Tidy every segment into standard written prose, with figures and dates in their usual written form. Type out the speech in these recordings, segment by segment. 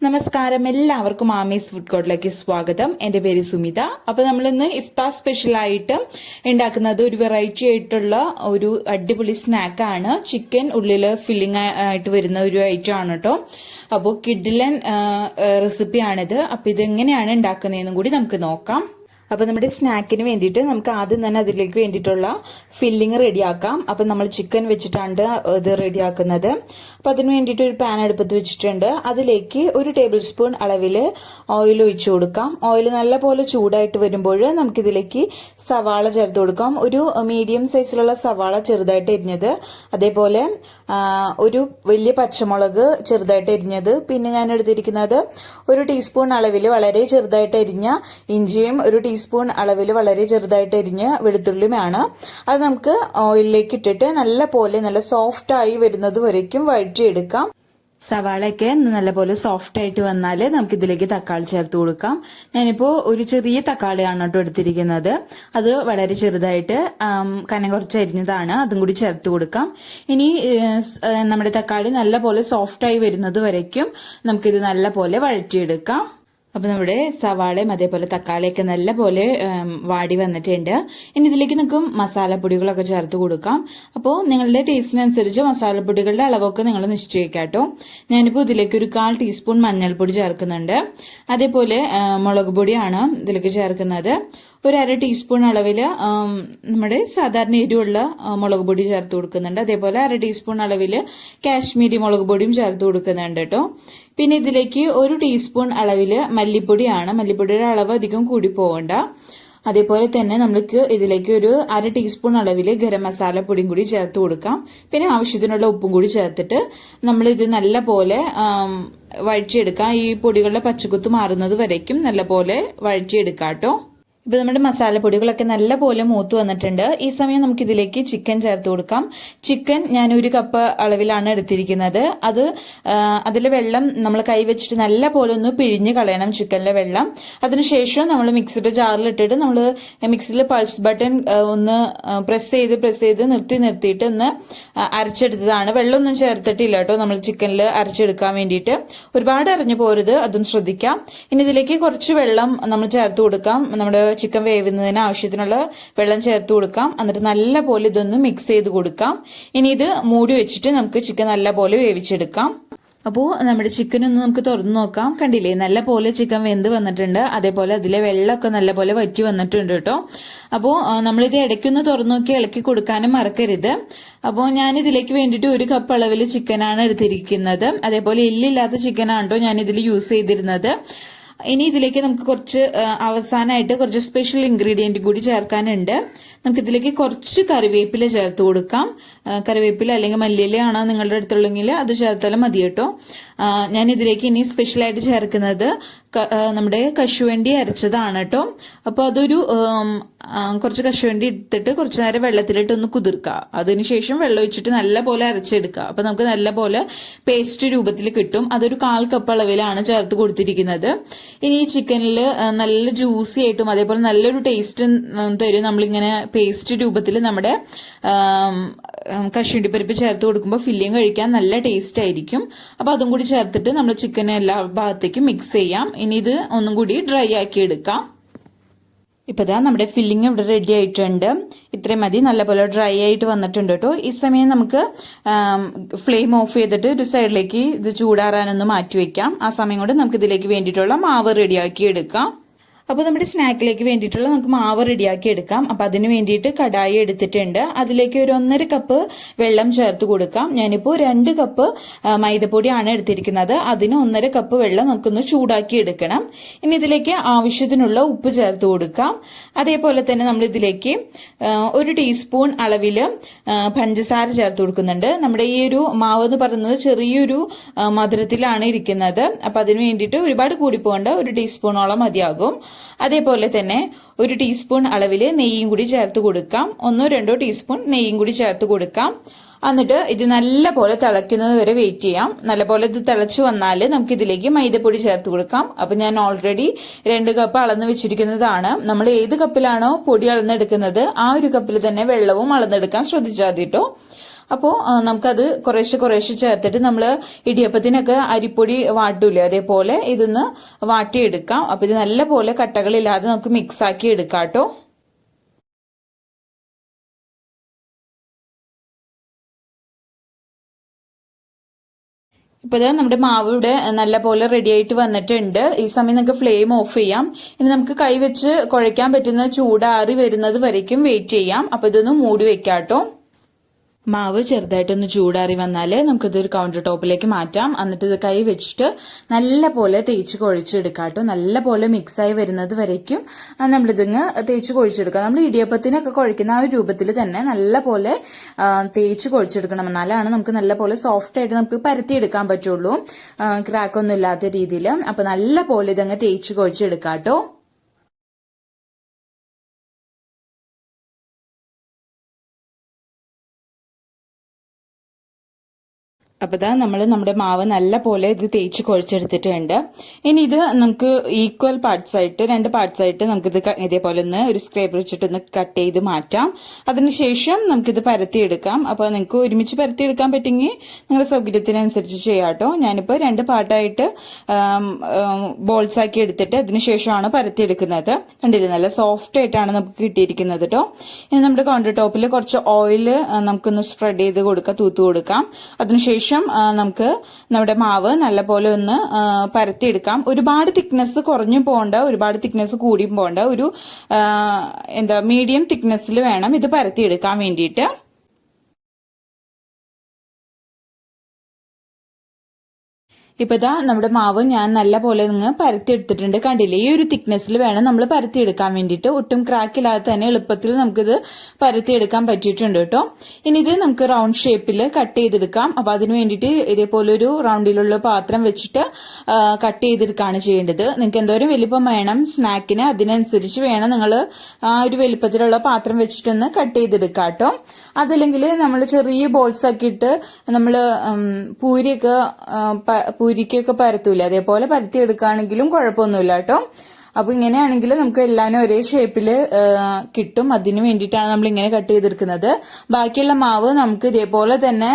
നമസ്കാരം, എല്ലാവർക്കും ആമീസ് ഫുഡ് കോർട്ടിലേക്ക് സ്വാഗതം. എൻ്റെ പേര് സുമിത. അപ്പോൾ നമ്മളിന്ന് ഇഫ്താർ സ്പെഷ്യലായിട്ട് ഉണ്ടാക്കുന്നത് ഒരു വെറൈറ്റി ആയിട്ടുള്ള ഒരു അടിപൊളി സ്നാക്കാണ്. ചിക്കൻ ഉള്ളിൽ ഫില്ലിംഗ് ആയിട്ട് വരുന്ന ഒരു ഐറ്റം ആണ് കേട്ടോ. അപ്പോൾ കിഡിലൻ റെസിപ്പിയാണിത്. അപ്പോൾ ഇതെങ്ങനെയാണ് ഉണ്ടാക്കുന്നതെന്നും കൂടി നമുക്ക് നോക്കാം. അപ്പോൾ നമ്മുടെ സ്നാക്കിന് വേണ്ടിയിട്ട് നമുക്ക് ആദ്യം തന്നെ അതിലേക്ക് വേണ്ടിയിട്ടുള്ള ഫില്ലിങ് റെഡിയാക്കാം. അപ്പം നമ്മൾ ചിക്കൻ വെച്ചിട്ടാണ് ഇത് റെഡിയാക്കുന്നത്. അപ്പം അതിന് വേണ്ടിയിട്ട് ഒരു പാൻ അടുപ്പത്ത് വെച്ചിട്ടുണ്ട്. അതിലേക്ക് 1 ടേബിൾ സ്പൂൺ അളവിൽ ഓയിൽ ഒഴിച്ചു കൊടുക്കാം. ഓയിൽ നല്ലപോലെ ചൂടായിട്ട് വരുമ്പോൾ നമുക്കിതിലേക്ക് സവാള ചേർത്ത് കൊടുക്കാം. ഒരു മീഡിയം സൈസിലുള്ള സവാള ചെറുതായിട്ട് എരിഞ്ഞത്, അതേപോലെ ഒരു വലിയ പച്ചമുളക് ചെറുതായിട്ട് എരിഞ്ഞത്, പിന്നെ ഞാൻ എടുത്തിരിക്കുന്നത് 1 ടീസ്പൂൺ അളവിൽ വളരെ ചെറുതായിട്ട് എരിഞ്ഞ ഇഞ്ചിയും 1 ടീസ്പൂൺ അളവിൽ വളരെ ചെറുതായിട്ട് എരിഞ്ഞ വെളുത്തുള്ളിയുമാണ്. അത് നമുക്ക് ഓയിലിലേക്ക് ഇട്ടിട്ട് നല്ല സോഫ്റ്റ് ആയി വരുന്നത് വരയ്ക്കും വഴറ്റിയെടുക്കാം. സവാളയൊക്കെ നല്ലപോലെ സോഫ്റ്റ് ആയിട്ട് വന്നാൽ നമുക്ക് ഇതിലേക്ക് തക്കാളി ചേർത്ത് കൊടുക്കാം. ഞാനിപ്പോൾ ഒരു ചെറിയ തക്കാളിയാണ് കേട്ടോ എടുത്തിരിക്കുന്നത്. അത് വളരെ ചെറുതായിട്ട് കനം കുറച്ച് അരിഞ്ഞതാണ്. അതും കൂടി ചേർത്ത് കൊടുക്കാം. ഇനി നമ്മുടെ തക്കാളി നല്ലപോലെ സോഫ്റ്റ് ആയി വരുന്നത് വരയ്ക്കും നമുക്കിത് നല്ലപോലെ വഴറ്റിയെടുക്കാം. അപ്പോൾ നമ്മുടെ സവാളയും അതേപോലെ തക്കാളിയൊക്കെ നല്ലപോലെ വാടി വന്നിട്ടുണ്ട്. ഇനി ഇതിലേക്ക് നമുക്ക് മസാലപ്പൊടികളൊക്കെ ചേർത്ത് കൊടുക്കാം. അപ്പോൾ നിങ്ങളുടെ ടേസ്റ്റിനനുസരിച്ച് മസാലപ്പൊടികളുടെ അളവൊക്കെ നിങ്ങൾ നിശ്ചയിക്കാം കേട്ടോ. ഞാനിപ്പോൾ ഇതിലേക്ക് ഒരു 1/4 ടീസ്പൂൺ മഞ്ഞൾപ്പൊടി ചേർക്കുന്നുണ്ട്. അതേപോലെ മുളക് പൊടിയാണ് ഇതിലേക്ക് ചേർക്കുന്നത്. ഒരു 1/2 ടീസ്പൂൺ അളവിൽ നമ്മുടെ സാധാരണ എരിവുള്ള മുളക് പൊടി ചേർത്ത് കൊടുക്കുന്നുണ്ട്. അതേപോലെ 1/2 ടീസ്പൂൺ അളവിൽ കാശ്മീരി മുളക് പൊടിയും ചേർത്ത് കൊടുക്കുന്നുണ്ട് കേട്ടോ. പിന്നെ ഇതിലേക്ക് 1 ടീസ്പൂൺ അളവിൽ മല്ലിപ്പൊടിയാണ്. മല്ലിപ്പൊടിയുടെ അളവ് അധികം കൂടി പോകണ്ട. അതേപോലെ തന്നെ നമുക്ക് ഇതിലേക്ക് ഒരു 1/2 ടീസ്പൂൺ അളവിൽ ഗരം മസാല പൊടിയും കൂടി ചേർത്ത് കൊടുക്കാം. പിന്നെ ആവശ്യത്തിനുള്ള ഉപ്പും കൂടി ചേർത്തിട്ട് നമ്മളിത് നല്ല പോലെ വഴറ്റിയെടുക്കാം. ഈ പൊടികളുടെ പച്ചക്കുത്ത് മാറുന്നത് വരയ്ക്കും നല്ലപോലെ വഴറ്റിയെടുക്കാം കേട്ടോ. ഇപ്പൊ നമ്മുടെ മസാലപ്പൊടികളൊക്കെ നല്ലപോലെ മൂത്ത് വന്നിട്ടുണ്ട്. ഈ സമയം നമുക്ക് ഇതിലേക്ക് ചിക്കൻ ചേർത്ത് കൊടുക്കാം. ചിക്കൻ ഞാൻ 1 കപ്പ് അളവിലാണ് എടുത്തിരിക്കുന്നത്. അതിലെ വെള്ളം നമ്മൾ കൈവച്ചിട്ട് നല്ല പോലെ ഒന്ന് പിഴിഞ്ഞ് കളയണം ചിക്കനിലെ വെള്ളം. അതിനുശേഷം നമ്മൾ മിക്സിയുടെ ജാറിലിട്ടിട്ട് നമ്മൾ മിക്സിയിൽ പൾസ് ബട്ടൺ ഒന്ന് പ്രസ് ചെയ്ത് നിർത്തിയിട്ട് ഒന്ന് അരച്ചെടുത്തതാണ്. വെള്ളമൊന്നും ചേർത്തിട്ടില്ല കേട്ടോ നമ്മൾ ചിക്കനിൽ അരച്ചെടുക്കാൻ വേണ്ടിയിട്ട്. ഒരുപാട് അരഞ്ഞു പോരുത്, അതും ശ്രദ്ധിക്കാം. ഇനി ഇതിലേക്ക് കുറച്ച് വെള്ളം നമ്മൾ ചേർത്ത് കൊടുക്കാം. നമ്മുടെ ചിക്കൻ വേവുന്നതിന് ആവശ്യത്തിനുള്ള വെള്ളം ചേർത്ത് കൊടുക്കാം. എന്നിട്ട് നല്ല പോലെ ഇതൊന്ന് മിക്സ് ചെയ്ത് കൊടുക്കാം. ഇനി ഇത് മൂടി വെച്ചിട്ട് നമുക്ക് ചിക്കൻ നല്ല പോലെ വേവിച്ചെടുക്കാം. അപ്പോൾ നമ്മുടെ ചിക്കൻ ഒന്ന് നമുക്ക് തുറന്നു നോക്കാം. കണ്ടില്ലേ, നല്ല പോലെ ചിക്കൻ വെന്ത് വന്നിട്ടുണ്ട്. അതേപോലെ അതിലെ വെള്ളമൊക്കെ നല്ല പോലെ വറ്റി വന്നിട്ടുണ്ട് കേട്ടോ. അപ്പോൾ നമ്മളിത് ഇടയ്ക്കൊന്ന് തുറന്നു നോക്കി ഇളക്കി കൊടുക്കാനും മറക്കരുത്. അപ്പോൾ ഞാൻ ഇതിലേക്ക് വേണ്ടിയിട്ട് 1 കപ്പ് അളവിൽ ചിക്കനാണ് എടുത്തിരിക്കുന്നത്. അതേപോലെ എല്ലില്ലാത്ത ചിക്കനാണ് കേട്ടോ ഞാൻ ഇതിൽ യൂസ് ചെയ്തിരുന്നത്. ഇനി ഇതിലേക്ക് നമുക്ക് കുറച്ച് അവസാനമായിട്ട് കുറച്ച് സ്പെഷ്യൽ ഇൻഗ്രീഡിയന്റ് കൂടി ചേർക്കാനുണ്ട്. നമുക്കിതിലേക്ക് കുറച്ച് കറിവേപ്പില ചേർത്ത് കൊടുക്കാം. കറിവേപ്പില അല്ലെങ്കിൽ മല്ലിയിലയാണോ നിങ്ങളുടെ അടുത്തുള്ളെങ്കിൽ അത് ചേർത്താലും മതി കേട്ടോ. ഞാൻ ഇതിലേക്ക് ഇനി സ്പെഷ്യലായിട്ട് ചേർക്കുന്നത് നമ്മുടെ കശുവണ്ടി അരച്ചതാണ് കേട്ടോ. അപ്പോൾ അതൊരു കുറച്ച് കശുവണ്ടി എടുത്തിട്ട് കുറച്ച് നേരം വെള്ളത്തിലിട്ട് ഒന്ന് കുതിർക്കുക. അതിനുശേഷം വെള്ളം ഒഴിച്ചിട്ട് നല്ല പോലെ അരച്ചെടുക്കുക. അപ്പോൾ നമുക്ക് നല്ല പോലെ പേസ്റ്റ് രൂപത്തിൽ കിട്ടും. അതൊരു 1/4 കപ്പ് അളവിലാണ് ചേർത്ത് കൊടുത്തിരിക്കുന്നത്. ഇനി ഈ ചിക്കനിൽ നല്ല ജ്യൂസി ആയിട്ടും അതേപോലെ നല്ലൊരു ടേസ്റ്റ് തരും നമ്മളിങ്ങനെ പേസ്റ്റ് രൂപത്തിൽ നമ്മുടെ കശുവണ്ടി പരിപ്പ് ചേർത്ത് കൊടുക്കുമ്പോൾ ഫില്ലിങ് കഴിക്കാൻ നല്ല ടേസ്റ്റ് ആയിരിക്കും. അപ്പോൾ അതും കൂടി ചേർത്തിട്ട് നമ്മൾ ചിക്കനെ എല്ലാ ഭാഗത്തേക്കും മിക്സ് ചെയ്യാം. ഇനി ഇത് ഒന്നും കൂടി ഡ്രൈ ആക്കി എടുക്കാം. ഇപ്പോൾ ഇതാ നമ്മുടെ ഫില്ലിങ് ഇവിടെ റെഡി ആയിട്ടുണ്ട്. ഇത്രയും മതി, നല്ലപോലെ ഡ്രൈ ആയിട്ട് വന്നിട്ടുണ്ട് കേട്ടോ. ഈ സമയം നമുക്ക് ഫ്ലെയിം ഓഫ് ചെയ്തിട്ട് ഒരു സൈഡിലേക്ക് ഇത് ചൂടാറാനൊന്ന് മാറ്റി വെക്കാം. ആ സമയം കൊണ്ട് നമുക്ക് ഇതിലേക്ക് വേണ്ടിയിട്ടുള്ള മാവ് റെഡിയാക്കി എടുക്കാം. അപ്പോൾ നമ്മുടെ സ്നാക്കിലേക്ക് വേണ്ടിയിട്ടുള്ള നമുക്ക് മാവ് റെഡിയാക്കി എടുക്കാം. അപ്പോൾ അതിന് വേണ്ടിയിട്ട് കടായി എടുത്തിട്ടുണ്ട്. അതിലേക്ക് ഒരു 1.5 കപ്പ് വെള്ളം ചേർത്ത് കൊടുക്കാം. ഞാനിപ്പോൾ 2 കപ്പ് മൈദപ്പൊടിയാണ് എടുത്തിരിക്കുന്നത്. അതിന് 1.5 കപ്പ് വെള്ളം നമുക്കൊന്ന് ചൂടാക്കി എടുക്കണം. ഇനി ഇതിലേക്ക് ആവശ്യത്തിനുള്ള ഉപ്പ് ചേർത്ത് കൊടുക്കാം. അതേപോലെ തന്നെ നമ്മൾ ഇതിലേക്ക് 1 ടീസ്പൂൺ അളവിൽ പഞ്ചസാര ചേർത്ത് കൊടുക്കുന്നുണ്ട്. നമ്മുടെ ഈ ഒരു മാവ് എന്ന് പറയുന്നത് ചെറിയൊരു മധുരത്തിലാണ് ഇരിക്കുന്നത്. അപ്പം അതിന് വേണ്ടിയിട്ട് ഒരുപാട് കൂടി പോകേണ്ട, 1 ടീസ്പൂണോളം മതിയാകും. അതേപോലെ തന്നെ 1 ടീസ്പൂൺ അളവിൽ നെയ്യും കൂടി ചേർത്ത് കൊടുക്കാം. 1-2 ടീസ്പൂൺ നെയ്യും കൂടി ചേർത്ത് കൊടുക്കാം. എന്നിട്ട് ഇത് നല്ല പോലെ തിളയ്ക്കുന്നത് വരെ വെയിറ്റ് ചെയ്യാം. നല്ലപോലെ ഇത് തിളച്ചു വന്നാൽ നമുക്ക് ഇതിലേക്ക് മൈദപ്പൊടി ചേർത്ത് കൊടുക്കാം. അപ്പം ഞാൻ ഓൾറെഡി 2 കപ്പ് അളന്ന് വെച്ചിരിക്കുന്നതാണ്. നമ്മൾ ഏത് കപ്പിലാണോ പൊടി അളന്നെടുക്കുന്നത് ആ ഒരു കപ്പിൽ തന്നെ വെള്ളവും അളന്നെടുക്കാൻ ശ്രദ്ധിച്ചാൽ മതി കേട്ടോ. അപ്പോൾ നമുക്കത് കുറേശ്ശെ ചേർത്തിട്ട് നമ്മൾ ഇടിയപ്പത്തിനൊക്കെ അരിപ്പൊടി വാട്ടൂലേ, അതേപോലെ ഇതൊന്ന് വാട്ടിയെടുക്കാം. അപ്പോൾ ഇത് നല്ല പോലെ കട്ടകളില്ലാതെ നമുക്ക് മിക്സ് ആക്കി എടുക്കാം കേട്ടോ. ഇപ്പോൾ നമ്മുടെ മാവ് ഇവിടെ നല്ല പോലെ റെഡി ആയിട്ട് വന്നിട്ടുണ്ട്. ഈ സമയം നമുക്ക് ഫ്ലെയിം ഓഫ് ചെയ്യാം. ഇനി നമുക്ക് കൈ വെച്ച് കുഴയ്ക്കാൻ പറ്റുന്ന ചൂടാറി വരുന്നത് വരയ്ക്കും വെയിറ്റ് ചെയ്യാം. അപ്പോൾ ഇതൊന്ന് മൂടി വെക്കാം കേട്ടോ. മാവ് ചെറുതായിട്ടൊന്ന് ചൂടാറി വന്നാൽ നമുക്കിതൊരു കൗണ്ടർ ടോപ്പിലേക്ക് മാറ്റാം. എന്നിട്ട് ഇത് കൈ വെച്ചിട്ട് നല്ല പോലെ തേച്ച് കുഴച്ചെടുക്കാം കേട്ടോ. നല്ല പോലെ മിക്സായി വരുന്നത് വരയ്ക്കും നമ്മളിതിങ്ങ് തേച്ച് കുഴച്ചെടുക്കാം. നമ്മൾ ഇടിയപ്പത്തിനൊക്കെ കുഴക്കുന്ന ആ ഒരു രൂപത്തിൽ തന്നെ നല്ല പോലെ തേച്ച് കുഴച്ചെടുക്കണം. എന്നാലാണ് നമുക്ക് നല്ല പോലെ സോഫ്റ്റ് ആയിട്ട് നമുക്ക് പരത്തിയെടുക്കാൻ പറ്റുള്ളൂ, ക്രാക്കൊന്നും ഇല്ലാത്ത രീതിയിൽ. അപ്പൊ നല്ല പോലെ ഇതങ്ങ് തേച്ച് കുഴച്ചെടുക്കാം കേട്ടോ. അപ്പോൾ ഇതാ നമ്മുടെ മാവ് നല്ല പോലെ ഇത് തേച്ച് കുഴച്ചെടുത്തിട്ടുണ്ട്. ഇനി ഇത് നമുക്ക് ഈക്വൽ പാർട്സ് ആയിട്ട് 2 പാർട്സ് ആയിട്ട് നമുക്കിത് ഇതേപോലെ ഒന്ന് ഒരു സ്ക്രേപ്പർ വെച്ചിട്ടൊന്ന് കട്ട് ചെയ്ത് മാറ്റാം. അതിനുശേഷം നമുക്കിത് പരത്തിയെടുക്കാം. അപ്പോൾ നിങ്ങൾക്ക് ഒരുമിച്ച് പരത്തിയെടുക്കാൻ പറ്റുമെങ്കിൽ നിങ്ങളുടെ സൗകര്യത്തിനനുസരിച്ച് ചെയ്യാം കേട്ടോ. ഞാനിപ്പോൾ 2 പാർട്ടായിട്ട് ബോൾസ് ആക്കി എടുത്തിട്ട് അതിനുശേഷമാണ് പരത്തിയെടുക്കുന്നത്. കണ്ടില്ലേ, നല്ല സോഫ്റ്റ് ആയിട്ടാണ് നമുക്ക് കിട്ടിയിരിക്കുന്നത് കേട്ടോ. ഇനി നമ്മുടെ കൗണ്ടർ ടോപ്പിൽ കുറച്ച് ഓയിൽ നമുക്കൊന്ന് സ്പ്രെഡ് ചെയ്ത് കൊടുക്കാം, തൂത്ത് കൊടുക്കാം. അതിനുശേഷം നമുക്ക് നമ്മുടെ മാവ് നല്ലപോലെ ഒന്ന് പരത്തിയെടുക്കാം. ഒരുപാട് തിക്നെസ് കുറഞ്ഞു പോകണ്ട, ഒരുപാട് തിക്നെസ് കൂടിയും പോകണ്ട, ഒരു മീഡിയം തിക്നെസ്സിൽ വേണം ഇത് പരത്തിയെടുക്കാൻ വേണ്ടിയിട്ട്. ഇപ്പൊ ഇതാ നമ്മുടെ മാവ് ഞാൻ നല്ല പോലെ നിങ്ങൾ പരത്തി എടുത്തിട്ടുണ്ട്. കണ്ടില്ലേ, ഈ ഒരു തിക്നെസ്സിൽ വേണം നമ്മൾ പരത്തി എടുക്കാൻ വേണ്ടിയിട്ട്. ഒട്ടും ക്രാക്ക് ഇല്ലാതെ തന്നെ എളുപ്പത്തിൽ നമുക്കിത് പരത്തി എടുക്കാൻ പറ്റിയിട്ടുണ്ട് കേട്ടോ. ഇനി ഇത് നമുക്ക് റൗണ്ട് ഷേപ്പിൽ കട്ട് ചെയ്തെടുക്കാം. അപ്പൊ അതിന് വേണ്ടിയിട്ട് ഇതേപോലെ ഒരു റൗണ്ടിലുള്ള പാത്രം വെച്ചിട്ട് കട്ട് ചെയ്തെടുക്കുകയാണ് ചെയ്യേണ്ടത്. നിങ്ങൾക്ക് എന്തോരം വലിപ്പം വേണം സ്നാക്കിന്, അതിനനുസരിച്ച് വേണം നിങ്ങൾ ആ ഒരു വലിപ്പത്തിലുള്ള പാത്രം വെച്ചിട്ടൊന്ന് കട്ട് ചെയ്തെടുക്കാം കേട്ടോ. അതല്ലെങ്കിൽ നമ്മൾ ചെറിയ ബോൾസ് ആക്കിയിട്ട് നമ്മൾ പൂരിക്കൊക്കെ പരത്തൂല, അതേപോലെ പരത്തി എടുക്കുകയാണെങ്കിലും കുഴപ്പമൊന്നുമില്ല കേട്ടോ. അപ്പൊ ഇങ്ങനെയാണെങ്കിൽ നമുക്ക് എല്ലാവരും ഒരേ ഷേപ്പിൽ കിട്ടും. അതിന് വേണ്ടിയിട്ടാണ് നമ്മൾ ഇങ്ങനെ കട്ട് ചെയ്തെടുക്കുന്നത്. ബാക്കിയുള്ള മാവ് നമുക്ക് ഇതേപോലെ തന്നെ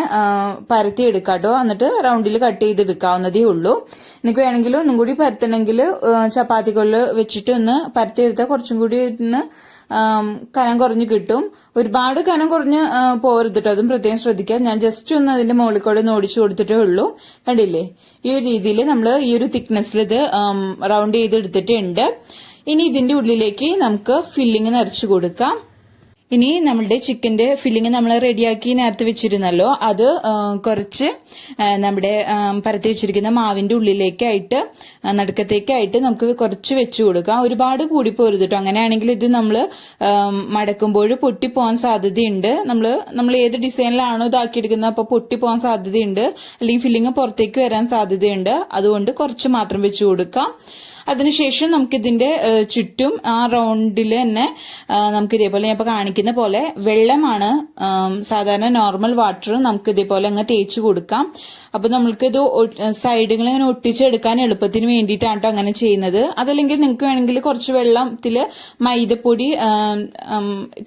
പരത്തി എടുക്കാം കേട്ടോ. എന്നിട്ട് റൗണ്ടിൽ കട്ട് ചെയ്തെടുക്കാവുന്നതേ ഉള്ളൂ. എനിക്ക് വേണമെങ്കിൽ ഒന്നും കൂടി പരത്തണമെങ്കിൽ ചപ്പാത്തി കൊല്ല് വെച്ചിട്ട് ഒന്ന് പരത്തി എടുത്താൽ കുറച്ചും കൂടി ഒന്ന് കനം കുറഞ്ഞ് കിട്ടും. ഒരുപാട് കനം കുറഞ്ഞ് പോരുത് കേട്ടോ, അതും പ്രത്യേകം ശ്രദ്ധിക്കാം. ഞാൻ ജസ്റ്റ് ഒന്ന് അതിന്റെ മുകളിൽ കൂടെ ഒന്ന് ഓടിച്ചു കൊടുത്തിട്ടേ ഉള്ളൂ. കണ്ടില്ലേ, ഈ ഒരു രീതിയിൽ നമ്മൾ ഈ ഒരു തിക്നെസ്സിൽ ഇത് റൗണ്ട് ചെയ്ത് എടുത്തിട്ടുണ്ട്. ഇനി ഇതിന്റെ ഉള്ളിലേക്ക് നമുക്ക് ഫില്ലിങ് നിറച്ചു കൊടുക്കാം. ഇനി നമ്മളുടെ ചിക്കന്റെ ഫില്ലിങ് നമ്മൾ റെഡിയാക്കി നേരത്തെ വെച്ചിരുന്നല്ലോ, അത് കുറച്ച് നമ്മുടെ പരത്തി വെച്ചിരിക്കുന്ന മാവിന്റെ ഉള്ളിലേക്കായിട്ട് നടുക്കത്തേക്കായിട്ട് നമുക്ക് കുറച്ച് വെച്ചു കൊടുക്കാം. ഒരുപാട് കൂടി പോരുത് കേട്ടോ. അങ്ങനെയാണെങ്കിൽ ഇത് നമ്മൾ മടക്കുമ്പോൾ പൊട്ടിപ്പോകാൻ സാധ്യതയുണ്ട്. നമ്മൾ ഏത് ഡിസൈനിലാണോ ഇതാക്കിയെടുക്കുന്നത് അപ്പോൾ പൊട്ടിപ്പോകാൻ സാധ്യതയുണ്ട്, അല്ലെങ്കിൽ ഫില്ലിങ് പുറത്തേക്ക് വരാൻ സാധ്യതയുണ്ട്. അതുകൊണ്ട് കുറച്ച് മാത്രം വെച്ചു കൊടുക്കാം. അതിനുശേഷം നമുക്കിതിന്റെ ചുറ്റും ആ റൗണ്ടിൽ തന്നെ നമുക്ക് ഇതേപോലെ ഞാൻ ഇപ്പൊ കാണിക്കുന്ന പോലെ വെള്ളമാണ്, സാധാരണ നോർമൽ വാട്ടർ നമുക്ക് ഇതേപോലെ അങ്ങ് തേച്ച് കൊടുക്കാം. അപ്പൊ നമ്മൾക്കിത് സൈഡുകൾ ഇങ്ങനെ ഒട്ടിച്ചെടുക്കാൻ എളുപ്പത്തിന് വേണ്ടിയിട്ടാണ് കേട്ടോ അങ്ങനെ ചെയ്യുന്നത്. അതല്ലെങ്കിൽ നിങ്ങൾക്ക് വേണമെങ്കിൽ കുറച്ച് വെള്ളത്തില് മൈദപ്പൊടി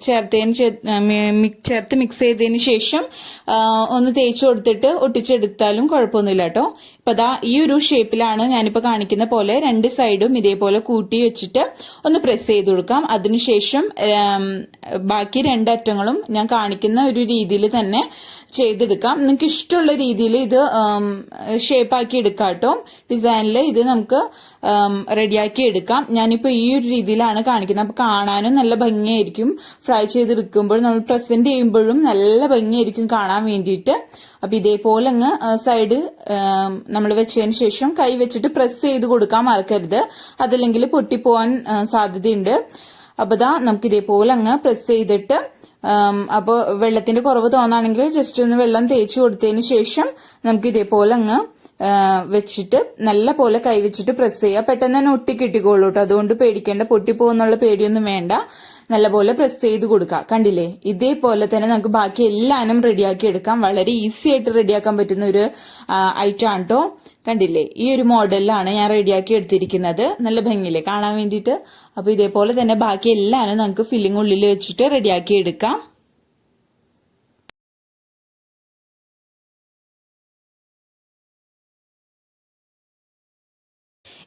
ചേർത്ത് മിക്സ് ചെയ്തതിന് ശേഷം ഒന്ന് തേച്ച് കൊടുത്തിട്ട് ഒട്ടിച്ചെടുത്താലും കുഴപ്പമൊന്നുമില്ല കേട്ടോ. ഇപ്പൊ ദാ ഈ ഒരു ഷേപ്പിലാണ് ഞാനിപ്പോ കാണിക്കുന്ന പോലെ 2 സൈഡും ഇതേപോലെ കൂട്ടി വെച്ചിട്ട് ഒന്ന് പ്രസ് ചെയ്ത് കൊടുക്കാം. അതിനുശേഷം ബാക്കി 2 അറ്റങ്ങളും ഞാൻ കാണിക്കുന്ന ഒരു രീതിയിൽ തന്നെ ചെയ്തെടുക്കാം. നിങ്ങൾക്ക് ഇഷ്ടമുള്ള രീതിയിൽ ഇത് ഷേപ്പാക്കി എടുക്കാം കേട്ടോ. ഡിസൈനിൽ ഇത് നമുക്ക് റെഡിയാക്കി എടുക്കാം. ഞാനിപ്പോൾ ഈ ഒരു രീതിയിലാണ് കാണിക്കുന്നത്. അപ്പൊ കാണാനും നല്ല ഭംഗിയായിരിക്കും. ഫ്രൈ ചെയ്തെടുക്കുമ്പോഴും നമ്മൾ പ്രസന്റ് ചെയ്യുമ്പോഴും നല്ല ഭംഗിയായിരിക്കും കാണാൻ വേണ്ടിയിട്ട്. അപ്പൊ ഇതേപോലെ അങ്ങ് സൈഡ് നമ്മൾ വെച്ചതിന് ശേഷം കൈ വെച്ചിട്ട് പ്രസ് ചെയ്ത് കൊടുക്കാൻ മറക്കരുത്, അതല്ലെങ്കിൽ പൊട്ടിപ്പോവാൻ സാധ്യതയുണ്ട്. അപ്പൊ ദാ നമുക്ക് ഇതേപോലെ അങ്ങ് പ്രസ് ചെയ്തിട്ട് അപ്പോൾ വെള്ളത്തിന്റെ കുറവ് തോന്നാണെങ്കിൽ ജസ്റ്റ് ഒന്ന് വെള്ളം തേച്ച് കൊടുത്തതിന് ശേഷം നമുക്ക് ഇതേപോലെ അങ്ങ് വെച്ചിട്ട് നല്ല പോലെ കൈ വെച്ചിട്ട് പ്രസ് ചെയ്യുക. പെട്ടെന്ന് തന്നെ ഒട്ടി കിട്ടിക്കോളൂ കേട്ടോ. അതുകൊണ്ട് പേടിക്കേണ്ട, പൊട്ടിപ്പോകുന്നുള്ള പേടിയൊന്നും വേണ്ട. നല്ലപോലെ പ്രസ് ചെയ്ത് കൊടുക്കുക. കണ്ടില്ലേ, ഇതേപോലെ തന്നെ നമുക്ക് ബാക്കി എല്ലാനും റെഡിയാക്കി എടുക്കാം. വളരെ ഈസി ആയിട്ട് റെഡിയാക്കാൻ പറ്റുന്ന ഒരു ഐറ്റം ആണ് കേട്ടോ. കണ്ടില്ലേ, ഈ ഒരു മോഡലിലാണ് ഞാൻ റെഡിയാക്കി എടുത്തിരിക്കുന്നത്. നല്ല ഭംഗിയില്ലേ കാണാൻ വേണ്ടിയിട്ട്. അപ്പൊ ഇതേപോലെ തന്നെ ബാക്കി എല്ലാനും നമുക്ക് ഫില്ലിംഗ് ഉള്ളിൽ വെച്ചിട്ട് റെഡിയാക്കി എടുക്കാം.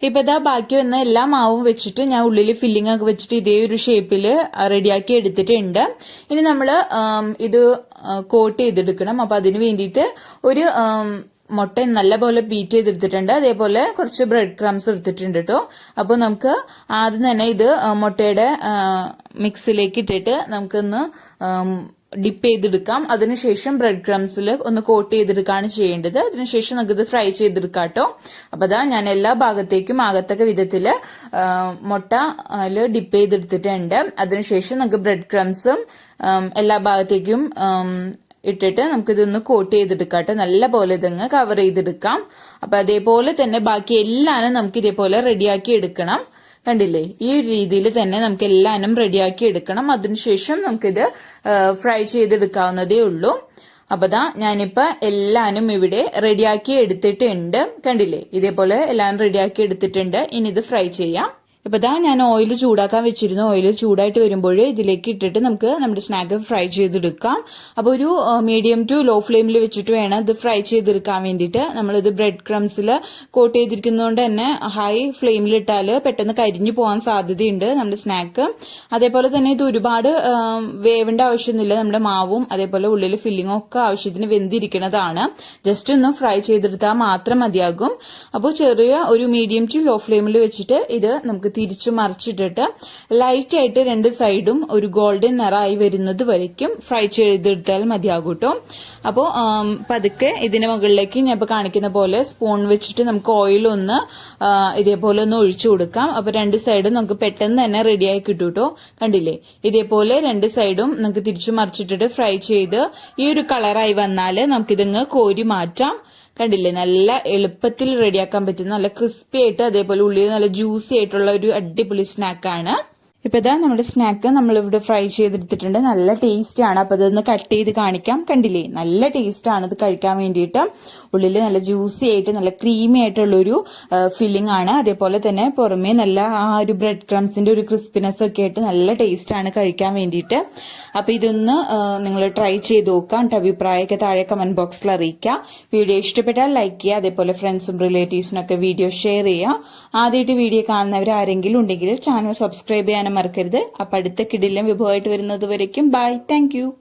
ഇപ്പൊ ഇതാ ബാക്കി വന്ന എല്ലാ മാവും വെച്ചിട്ട് ഞാൻ ഉള്ളിൽ ഫില്ലിംഗ് ഒക്കെ വെച്ചിട്ട് ഇതേ ഒരു ഷേപ്പിൽ റെഡിയാക്കി എടുത്തിട്ടുണ്ട്. ഇനി നമ്മള് ഇത് കോട്ട് ചെയ്തെടുക്കണം. അപ്പൊ അതിന് വേണ്ടിയിട്ട് ഒരു മുട്ട നല്ലപോലെ ബീറ്റ് ചെയ്തെടുത്തിട്ടുണ്ട്. അതേപോലെ കുറച്ച് ബ്രെഡ് ക്രംസ് എടുത്തിട്ടുണ്ട് കേട്ടോ. അപ്പോൾ നമുക്ക് ആദ്യം തന്നെ ഇത് മുട്ടയുടെ മിക്സിലേക്ക് ഇട്ടിട്ട് നമുക്കൊന്ന് ഡിപ്പ് ചെയ്തെടുക്കാം. അതിനുശേഷം ബ്രെഡ് ക്രംസിൽ ഒന്ന് കോട്ട് ചെയ്തെടുക്കുകയാണ് ചെയ്യേണ്ടത്. അതിനുശേഷം നമുക്കിത് ഫ്രൈ ചെയ്തെടുക്കാം കേട്ടോ. അപ്പൊ അതാ ഞാൻ എല്ലാ ഭാഗത്തേക്കും ആകത്തക്ക വിധത്തില് മുട്ട ഡിപ്പ് ചെയ്തെടുത്തിട്ടുണ്ട്. അതിനുശേഷം നമുക്ക് ബ്രെഡ് ക്രംസും എല്ലാ ഭാഗത്തേക്കും ഇട്ടിട്ട് നമുക്കിതൊന്ന് കോട്ട് ചെയ്തെടുക്കാം കേട്ടോ. നല്ല പോലെ ഇതങ്ങ് കവർ ചെയ്തെടുക്കാം. അപ്പൊ അതേപോലെ തന്നെ ബാക്കി എല്ലാനും നമുക്ക് ഇതേപോലെ റെഡിയാക്കി എടുക്കണം. കണ്ടില്ലേ, ഈ ഒരു രീതിയിൽ തന്നെ നമുക്ക് എല്ലാനും റെഡിയാക്കി എടുക്കണം. അതിനുശേഷം നമുക്കിത് ഫ്രൈ ചെയ്തെടുക്കാവുന്നതേ ഉള്ളൂ. അപ്പൊ ദാ ഞാനിപ്പോ എല്ലാനും ഇവിടെ റെഡിയാക്കി എടുത്തിട്ടുണ്ട്. കണ്ടില്ലേ, ഇതേപോലെ എല്ലാം റെഡിയാക്കി എടുത്തിട്ടുണ്ട്. ഇനി ഇത് ഫ്രൈ ചെയ്യാം. ഇപ്പൊ ദാ ഞാൻ ഓയിൽ ചൂടാക്കാൻ വെച്ചിരുന്നു. ഓയിൽ ചൂടായിട്ട് വരുമ്പോൾ ഇതിലേക്ക് ഇട്ടിട്ട് നമുക്ക് നമ്മുടെ സ്നാക്ക് ഫ്രൈ ചെയ്തെടുക്കാം. അപ്പൊ ഒരു മീഡിയം ടു ലോ ഫ്ലെയിമിൽ വെച്ചിട്ട് വേണം ഇത് ഫ്രൈ ചെയ്തെടുക്കാൻ വേണ്ടിയിട്ട്. നമ്മളിത് ബ്രെഡ് ക്രംസിൽ കോട്ട് ചെയ്തിരിക്കുന്നതുകൊണ്ട് തന്നെ ഹൈ ഫ്ലെയിമിൽ ഇട്ടാൽ പെട്ടെന്ന് കരിഞ്ഞു പോകാൻ സാധ്യതയുണ്ട് നമ്മുടെ സ്നാക്ക്. അതേപോലെ തന്നെ ഇത് ഒരുപാട് വേവേണ്ട ആവശ്യമൊന്നുമില്ല. നമ്മുടെ മാവും അതേപോലെ ഉള്ളിൽ ഫില്ലിങ്ങും ഒക്കെ ആവശ്യത്തിന് വെന്തിരിക്കുന്നതാണ്. ജസ്റ്റ് ഒന്ന് ഫ്രൈ ചെയ്തെടുത്താൽ മാത്രം മതിയാകും. അപ്പോൾ ചെറിയ ഒരു മീഡിയം ടു ലോ ഫ്ലെയിമിൽ വെച്ചിട്ട് ഇത് നമുക്ക് തിരിച്ചു മറിച്ചിട്ടിട്ട് ലൈറ്റ് ആയിട്ട് രണ്ട് സൈഡും ഒരു ഗോൾഡൻ നിറമായി വരുന്നത് വരയ്ക്കും ഫ്രൈ ചെയ്തെടുത്താൽ മതിയാകും കേട്ടോ. അപ്പോൾ പതുക്കെ ഇതിന് മുകളിലേക്ക് ഞാൻ ഇപ്പൊ കാണിക്കുന്ന പോലെ സ്പൂൺ വെച്ചിട്ട് നമുക്ക് ഓയിൽ ഒന്ന് ഇതേപോലെ ഒന്ന് ഒഴിച്ചു കൊടുക്കാം. അപ്പൊ രണ്ട് സൈഡും നമുക്ക് പെട്ടെന്ന് തന്നെ റെഡിയായി കിട്ടും കേട്ടോ. കണ്ടില്ലേ, ഇതേപോലെ രണ്ട് സൈഡും നമുക്ക് തിരിച്ചു മറിച്ചിട്ടിട്ട് ഫ്രൈ ചെയ്ത് ഈ ഒരു കളറായി വന്നാൽ നമുക്കിതങ്ങ് കോരി മാറ്റാം. കണ്ടില്ലേ, നല്ല എളുപ്പത്തിൽ റെഡിയാക്കാൻ പറ്റുന്ന നല്ല ക്രിസ്പി ആയിട്ട് അതേപോലെ ഉള്ളിൽ നല്ല ജ്യൂസി ആയിട്ടുള്ള ഒരു അടിപൊളി സ്നാക്കാണ്. ഇപ്പൊ ഇതാ നമ്മുടെ സ്നാക്ക് നമ്മളിവിടെ ഫ്രൈ ചെയ്തെടുത്തിട്ടുണ്ട്. നല്ല ടേസ്റ്റ് ആണ്. അപ്പൊ ഇതൊന്ന് കട്ട് ചെയ്ത് കാണിക്കാം. കണ്ടില്ലേ, നല്ല ടേസ്റ്റ് ആണ് ഇത് കഴിക്കാൻ വേണ്ടിയിട്ട്. ഉള്ളിൽ നല്ല ജ്യൂസി ആയിട്ട് നല്ല ക്രീമി ആയിട്ടുള്ളൊരു ഫില്ലിംഗ് ആണ്. അതേപോലെ തന്നെ പുറമേ നല്ല ആ ഒരു ബ്രെഡ് ക്രംസിന്റെ ഒരു ക്രിസ്പിനെസ് ഒക്കെ ആയിട്ട് നല്ല ടേസ്റ്റ് ആണ് കഴിക്കാൻ വേണ്ടിയിട്ട്. അപ്പൊ ഇതൊന്ന് നിങ്ങൾ ട്രൈ ചെയ്ത് നോക്കാം. അഭിപ്രായമൊക്കെ താഴെ കമന്റ് ബോക്സിൽ അറിയിക്കാം. വീഡിയോ ഇഷ്ടപ്പെട്ടാൽ ലൈക്ക് ചെയ്യുക. അതേപോലെ ഫ്രണ്ട്സും റിലേറ്റീവ്സിനൊക്കെ വീഡിയോ ഷെയർ ചെയ്യുക. ആദ്യമായിട്ട് വീഡിയോ കാണുന്നവർ ആരെങ്കിലും ഉണ്ടെങ്കിൽ ചാനൽ സബ്സ്ക്രൈബ് ചെയ്യാനും മറക്കരുത്. അപ്പൊ അടുത്ത കിടിലം വിഭവമായിട്ട് വരുന്നത് വരയ്ക്കും ബൈ. Thank you.